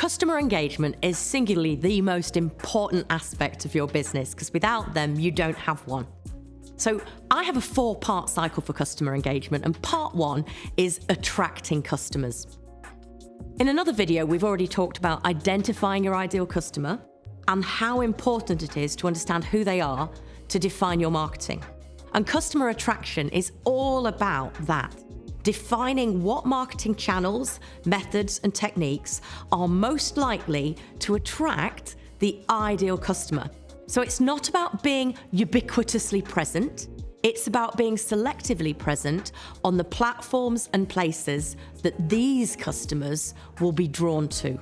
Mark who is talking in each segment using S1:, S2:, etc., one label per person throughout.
S1: Customer engagement is singularly the most important aspect of your business because without them, you don't have one. So I have a 4-part cycle for customer engagement, and part 1 is attracting customers. In another video, we've already talked about identifying your ideal customer and how important it is to understand who they are to define your marketing. And customer attraction is all about that. Defining what marketing channels, methods, and techniques are most likely to attract the ideal customer. So it's not about being ubiquitously present, it's about being selectively present on the platforms and places that these customers will be drawn to.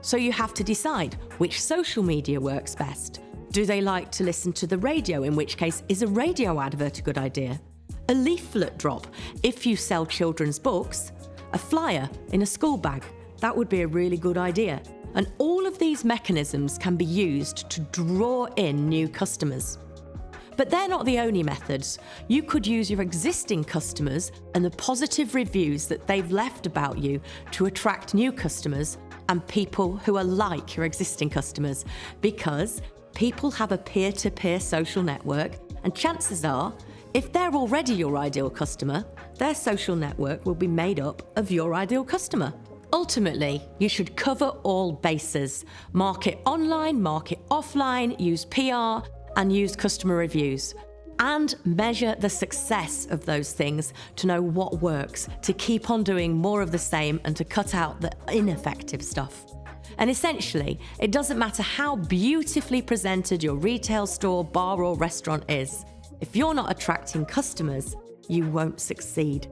S1: So you have to decide which social media works best. Do they like to listen to the radio, in which case is a radio advert a good idea? A leaflet drop if you sell children's books, a flyer in a school bag, that would be a really good idea. And all of these mechanisms can be used to draw in new customers. But they're not the only methods. You could use your existing customers and the positive reviews that they've left about you to attract new customers and people who are like your existing customers, because people have a peer-to-peer social network, and chances are, if they're already your ideal customer, their social network will be made up of your ideal customer. Ultimately, you should cover all bases. Market online, market offline, use PR, and use customer reviews. And measure the success of those things to know what works, to keep on doing more of the same and to cut out the ineffective stuff. And essentially, it doesn't matter how beautifully presented your retail store, bar, or restaurant is. If you're not attracting customers, you won't succeed.